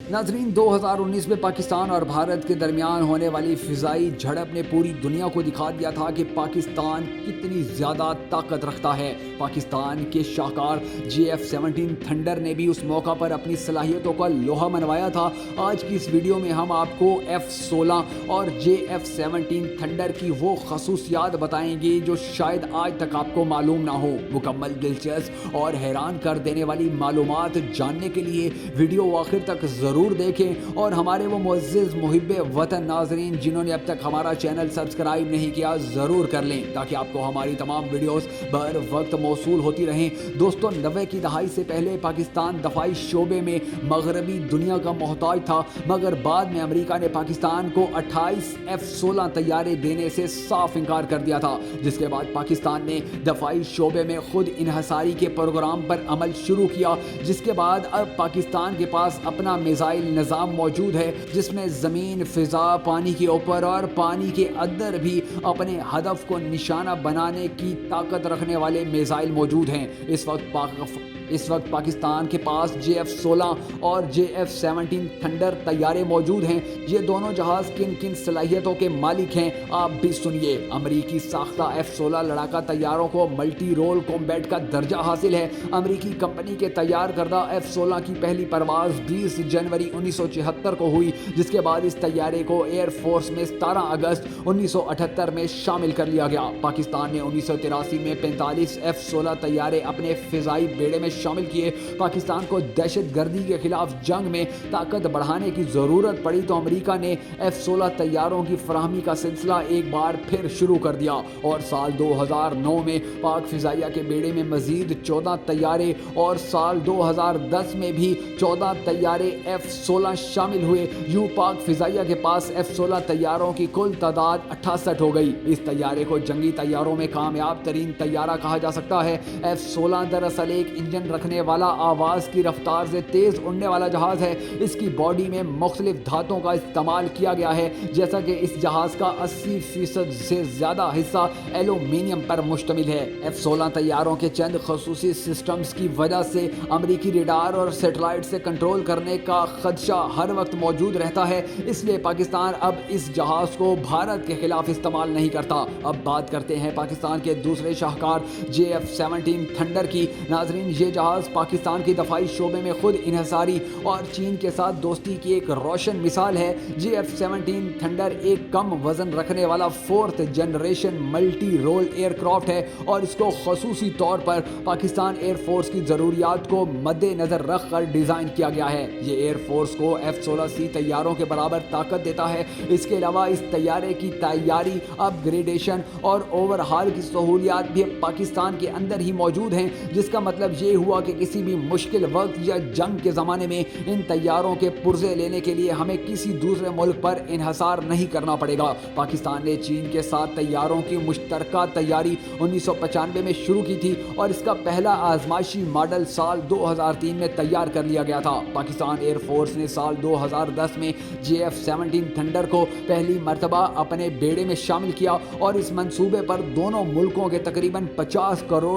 नाजरीन, 2019 में पाकिस्तान और भारत के दरमियान होने वाली फिजाई झड़प ने पूरी दुनिया को दिखा दिया था कि पाकिस्तान कितनी ज़्यादा ताकत रखता है। पाकिस्तान के शाहकार JF-17 थंडर ने भी उस मौका पर अपनी सलाहियतों का लोहा मनवाया था। आज की इस वीडियो में हम आपको F-16 और JF-17 थंडर की वो खसूसियात बताएंगे जो शायद आज तक आपको मालूम ना हो। मुकम्मल दिलचस्प और हैरान कर देने वाली मालूमात जानने के लिए वीडियो आखिर तक ज़रूर देखें और हमारे वो मुअज़्ज़िज़ मुहिब्बे वतन नाज़रीन जिन्होंने अब तक हमारा चैनल सब्सक्राइब नहीं किया ज़रूर कर लें ताकि आपको हमारी तमाम वीडियोस बर वक्त मौसूल होती रहें। दोस्तों, 90 की दहाई से पहले पाकिस्तान दफाई शोबे में मगरबी दुनिया का मोहताज था, मगर बाद में अमेरिका ने पाकिस्तान को 28 F-16 तैयारे देने से साफ इनकार कर दिया था, जिसके बाद पाकिस्तान ने दफाई शोबे में खुद इन्हसारी के प्रोग्राम पर अमल शुरू किया, जिसके बाद अब पाकिस्तान के पास अपना मिसाइल निज़ाम मौजूद है जिसमें ज़मीन, फ़िज़ा, पानी के ऊपर और पानी के अंदर भी अपने हदफ को निशाना बनाने की ताकत रखने वाले मिसाइल मौजूद हैं। इस वक्त पाकिस्तान के पास JF-16 और JF-17 थंडर तैयारे मौजूद हैं। ये दोनों जहाज़ किन किन सलाहियतों के मालिक हैं आप भी सुनिए। अमरीकी साख्ता F-16 लड़ाका तैयारों को मल्टी रोल कॉम्बैट का दर्जा हासिल है। अमरीकी कंपनी के तैयार करदा F-16 की पहली परवाज़ 20 जनवरी 1976 को हुई, जिसके बाद इस तैयारे को एयर फोर्स में 17 अगस्त 1978 में शामिल कर लिया गया। पाकिस्तान ने 1983 में 45 F-16 तैयारे अपने फ़िज़ाई बेड़े में शामिल किए। पाकिस्तान को दहशत गर्दी के खिलाफ जंग में ताकत बढ़ाने की ज़रूरत पड़ी तो अमेरिका ने F-16 तैयारों की फराहमी का सिलसिला एक बार फिर शुरू कर दिया और साल 2009 में पाक फ़िज़ाइया के बेड़े में मज़ीद 14 तैयारे और साल 2010 में भी 14 तैयारे F-16 शामिल हुए। यूं पाक फ़िज़ाइया के पास F-16 तैयारों की कुल तादाद 68 हो गई। इस तैयारे को जंगी तैयारों में कामयाब तरीन तैयारा कहा जा सकता है। F-16 दरअसल एक इंजन रखने वाला, आवाज़ की रफ्तार से तेज़ उड़ने वाला जहाज़ है। इसकी बॉडी में मुख्तलिफ धातुओं का इस्तेमाल किया गया है, जैसा कि इस जहाज़ का 80% से ज़्यादा हिस्सा एल्यूमीनियम पर मुश्तमिल है। F-16 तैयारों के चंद खसूसी सिस्टम्स की वजह से अमरीकी रेडार और सेटेलाइट से कंट्रोल करने का खदशा हर वक्त मौजूद रहता है, इसलिए पाकिस्तान अब इस जहाज़ को भारत के खिलाफ इस्तेमाल नहीं करता। अब बात करते हैं पाकिस्तान के दूसरे शाहकार JF-17 थंडर की। नाजरीन, ये जहाज़ पाकिस्तान की दफाई शोबे में खुद इन्हसारी और चीन के साथ दोस्ती की एक रोशन मिसाल है। JF-17 थंडर एक कम वजन रखने वाला 4th generation multi role aircraft है और इसको खसूसी तौर पर पाकिस्तान एयरफोर्स की ज़रूरियात को मद्देनज़र रख कर डिज़ाइन किया गया है। ये एयरफोर्स को F-16C तैयारों के बराबर ताकत देता है। इसके अलावा इस तैयारे की तैयारी, अपग्रेडेशन और ओवरहाल की सहूलियात भी पाकिस्तान के अंदर ही मौजूद हैं, जिसका मतलब ये हुआ कि किसी भी मुश्किल वक्त या जंग के ज़माने में इन तैयारों के पुर्जे लेने के लिए हमें किसी दूसरे मुल्क पर इन्हसार नहीं करना पड़ेगा। पाकिस्तान ने चीन के साथ तैयारों की मुश्तरका तैयारी 1995 में शुरू की थी और इसका पहला आजमाइशी मॉडल साल 2003 में तैयार कर लिया गया था। पाकिस्तान एयरफोर्स ने साल 2010 में JF-17 थंडर को पहली मरतबा अपने बेड़े में शामिल किया और इस मंसूबे पर दोनों मुल्कों के तकरीबन $50 करोड़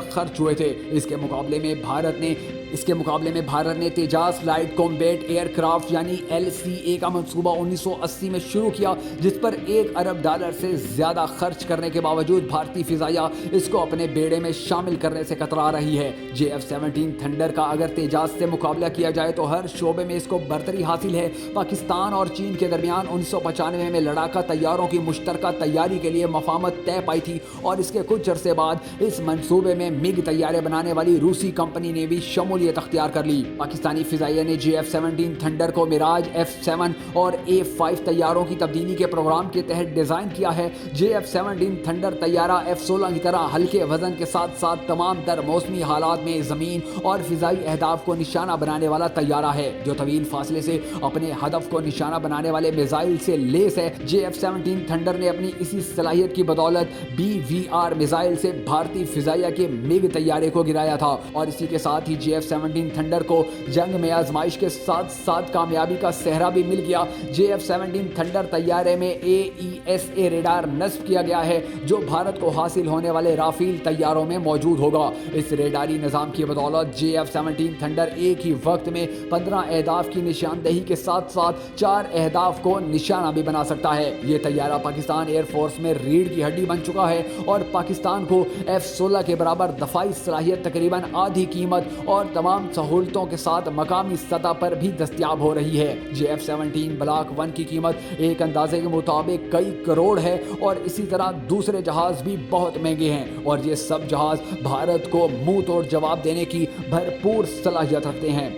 खर्च हुए थे। इसके मुकाबले में भारत ने तेजास लाइट कॉम्बैट एयरक्राफ्ट यानी LCA का मंसूबा 1980 में शुरू किया, जिस पर $1 अरब से ज़्यादा खर्च करने के बावजूद भारतीय फ़िज़ाइया इसको अपने बेड़े में शामिल करने से कतरा रही है। JF-17 थंडर का अगर तेजास से मुकाबला किया जाए तो हर शोबे में इसको बरतरी हासिल है। पाकिस्तान और चीन के दरमियान 1995 में लड़ाका तैयारों की मुश्तरका तैयारी के लिए मफाहमत तय पाई थी और इसके कुछ अरसे बाद इस मंसूबे में मिग तैयारे बनाने वाली रूसी कंपनी ने भी शमूलियत अख्तियार कर ली। पाकिस्तानी फ़िज़ाइया ने JF-17 थंडर को मिराज F-7 और A-5 तैयारों की तब्दीली के प्रोग्राम के तहत डिज़ाइन किया है। JF-17 थंडर तैयारा F-16 की तरह हल्के वजन के साथ साथ तमाम तर मौसमी हालात में ज़मीन और फ़िज़ाई अहदाफ को निशाना बनाने वाला तैयारा है, जो तवील फासले से अपने हदफ को निशाना बनाने वाले मिसाइल से लेस है। JF-17 थंडर ने अपनी इसी सलाहियत की बदौलत BVR मिसाइल से भारतीय फ़िज़ाइया के मिग तैयारे को गिराया था और इसी के साथ ही JF JF-17 تھنڈر کو جنگ میں آزمائش کے ساتھ ساتھ کامیابی کا سہرا بھی مل گیا۔ JF-17 تھنڈر طیارے میں AESA ریڈار نصب کیا گیا ہے جو بھارت کو حاصل ہونے والے رافیل طیاروں میں موجود ہوگا۔ اس ریڈاری نظام کی بدولت JF-17 تھنڈر ایک ہی وقت میں 15 اہداف کی نشاندہی کے ساتھ ساتھ 4 اہداف کو نشانہ بھی بنا سکتا ہے۔ یہ طیارہ پاکستان ایئر فورس میں ریڑھ کی ہڈی بن چکا ہے اور پاکستان کو F-16 کے برابر دفاعی صلاحیت تقریباً آدھی قیمت اور تمام سہولتوں کے ساتھ مقامی سطح پر بھی دستیاب ہو رہی ہے۔ JF-17 بلاک 1 کی قیمت ایک اندازے کے مطابق کئی کروڑ ہے اور اسی طرح دوسرے جہاز بھی بہت مہنگے ہیں اور یہ سب جہاز بھارت کو منہ توڑ جواب دینے کی بھرپور صلاحیت رکھتے ہیں۔